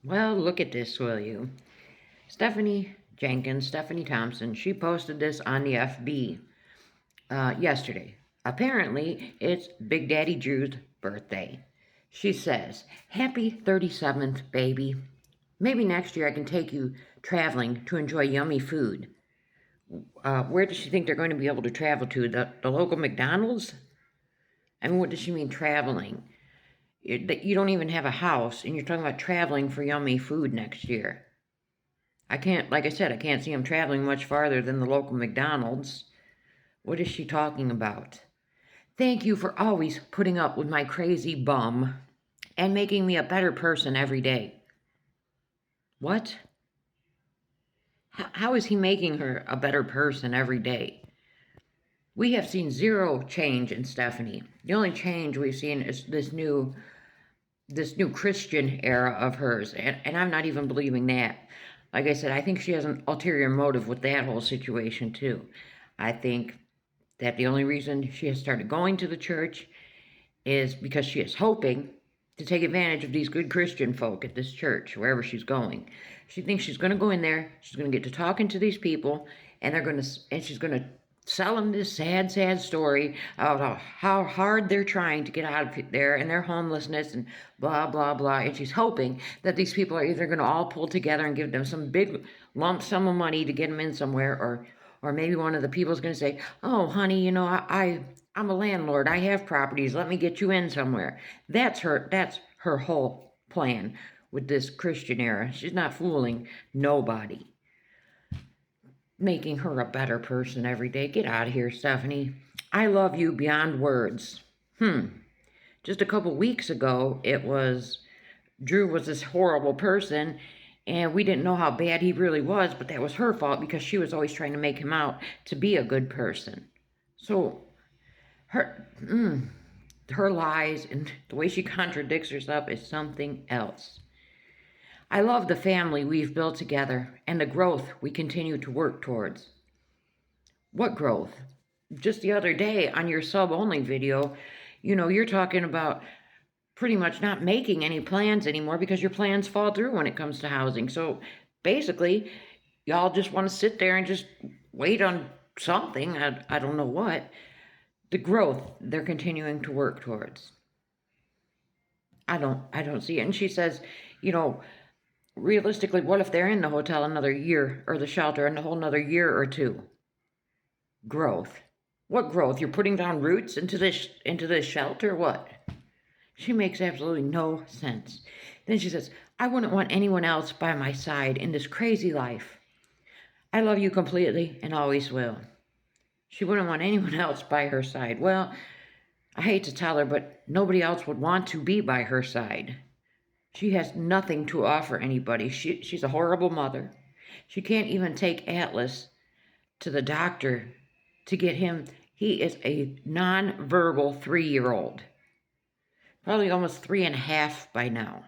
Well, look at this, will you? Stephanie Thompson, she posted this on the FB yesterday. Apparently, it's Big Daddy Drew's birthday. She says, Happy 37th, baby. Maybe next year I can take you traveling to enjoy yummy food. Where does she think they're going to be able to travel to? The local McDonald's? I mean, what does she mean traveling? You don't even have a house, and you're talking about traveling for yummy food next year. I can't, like I said, I can't see him traveling much farther than the local McDonald's. What is she talking about? Thank you for always putting up with my crazy bum and making me a better person every day. What? How is he making her a better person every day? We have seen zero change in Stephanie. The only change we've seen is this new Christian era of hers, and I'm not even believing that. Like I said, I think she has an ulterior motive with that whole situation too. I think that the only reason she has started going to the church is because she is hoping to take advantage of these good Christian folk at this church, wherever she's going. She thinks she's going to go in there, she's going to get to talking to these people, and she's going to sell them this sad, sad story about how hard they're trying to get out of there and their homelessness and blah, blah, blah. And she's hoping that these people are either going to all pull together and give them some big lump sum of money to get them in somewhere, or maybe one of the people is going to say, "Oh, honey, I'm a landlord. I have properties. Let me get you in somewhere." That's her whole plan with this Christian era. She's not fooling nobody. Making her a better person every day. Get out of here, Stephanie. I love you beyond words. Just a couple weeks ago, it was Drew was this horrible person, and we didn't know how bad he really was, but that was her fault because she was always trying to make him out to be a good person. So her her lies and the way she contradicts herself is something else. I love the family we've built together and the growth we continue to work towards. What growth? Just the other day on your sub only video, you're talking about pretty much not making any plans anymore because your plans fall through when it comes to housing. So basically, y'all just want to sit there and just wait on something. I don't know what. The growth they're continuing to work towards. I don't see it. And she says, you know, realistically, what if they're in the hotel another year or the shelter in a whole another year or two? Growth. What growth? You're putting down roots into this shelter? What? She makes absolutely no sense. Then she says, I wouldn't want anyone else by my side in this crazy life. I love you completely and always will. She wouldn't want anyone else by her side. Well, I hate to tell her, but nobody else would want to be by her side. She has nothing to offer anybody. She's a horrible mother. She can't even take Atlas to the doctor to get him. He is a nonverbal 3-year-old, probably almost 3.5 by now.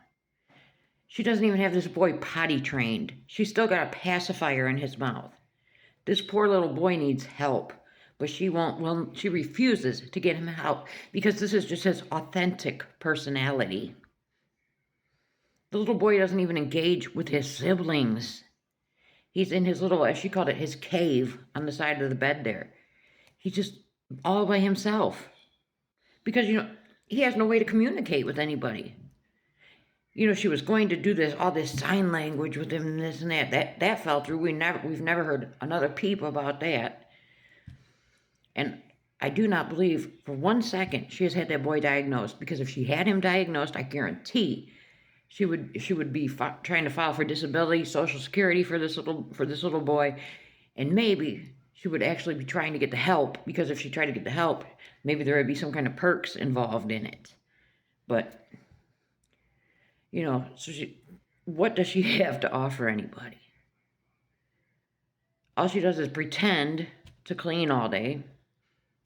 She doesn't even have this boy potty trained. She's still got a pacifier in his mouth. This poor little boy needs help, but she won't. Well, she refuses to get him help because this is just his authentic personality. The little boy doesn't even engage with his siblings. He's in his little, as she called it, his cave on the side of the bed there. He's just all by himself. Because, he has no way to communicate with anybody. She was going to do all this sign language with him and this and that. That fell through. We've never heard another peep about that. And I do not believe for 1 second she has had that boy diagnosed. Because if she had him diagnosed, I guarantee she would be trying to file for disability, Social Security for this little boy, and maybe she would actually be trying to get the help, because if she tried to get the help, maybe there would be some kind of perks involved in it. But what does she have to offer anybody? All she does is pretend to clean all day.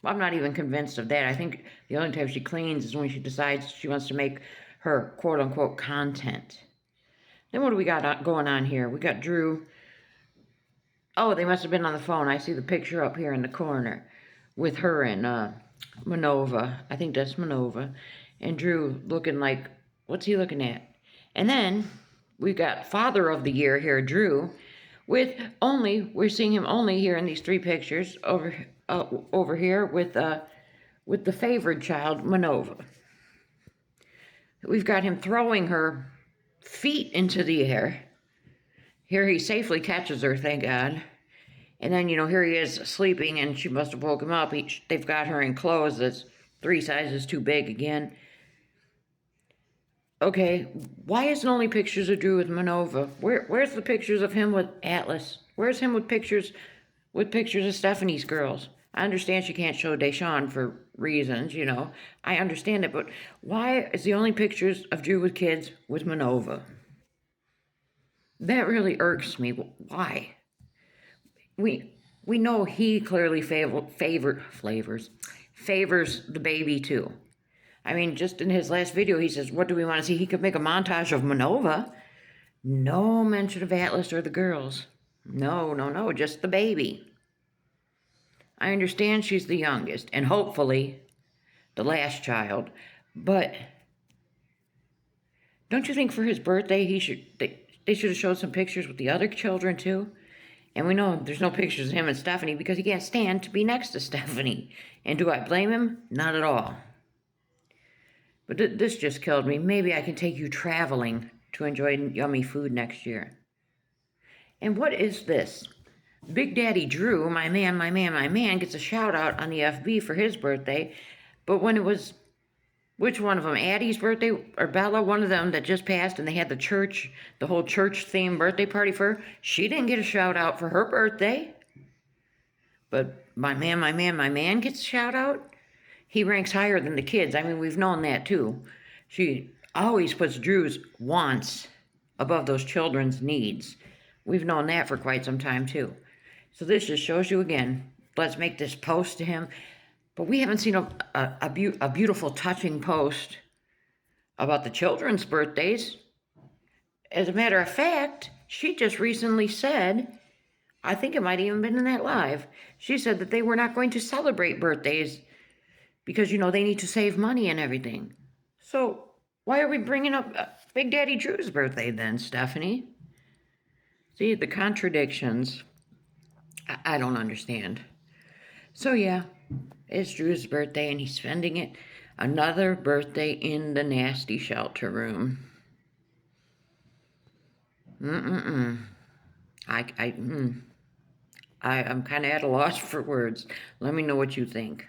Well, I'm not even convinced of that. I think the only time she cleans is when she decides she wants to make her quote-unquote content. Then what do we got going on here? We got Drew. Oh, they must have been on the phone. I see the picture up here in the corner with her and Manova. I think that's Manova. And Drew looking like, what's he looking at? And then We've got Father of the Year here, Drew, we're seeing him only here in these 3 pictures over here with the favored child, Manova. We've got him throwing her feet into the air. Here he safely catches her, thank God. And then, here he is sleeping, and she must have woke him up. They've got her in clothes that's 3 sizes too big again. Okay, why isn't only pictures of Drew with Manova? Where's the pictures of him with Atlas? Where's him with pictures of Stephanie's girls? I understand she can't show Deshawn for reasons, I understand it, but why is the only pictures of Drew with kids with Manova? That really irks me. Why? We know he clearly favors the baby too. I mean, just in his last video, he says, what do we want to see? He could make a montage of Manova. No mention of Atlas or the girls. No, just the baby. I understand she's the youngest, and hopefully the last child, but don't you think for his birthday they should have showed some pictures with the other children too? And we know there's no pictures of him and Stephanie because he can't stand to be next to Stephanie. And do I blame him? Not at all. But this just killed me. Maybe I can take you traveling to enjoy yummy food next year. And what is this? Big Daddy Drew, my man, gets a shout out on the FB for his birthday. But when it was, which one of them, Addie's birthday or Bella, one of them that just passed, and they had the whole church themed birthday party for her, she didn't get a shout out for her birthday. But my man gets a shout out. He ranks higher than the kids. I mean, we've known that too. She always puts Drew's wants above those children's needs. We've known that for quite some time too. So this just shows you again, let's make this post to him. But we haven't seen a beautiful, touching post about the children's birthdays. As a matter of fact, she just recently said, I think it might have even been in that live, she said that they were not going to celebrate birthdays because, they need to save money and everything. So why are we bringing up Big Daddy Drew's birthday then, Stephanie? See, the contradictions, I don't understand. So yeah, it's Drew's birthday and he's spending it. Another birthday in the nasty shelter room. I'm kind of at a loss for words. Let me know what you think.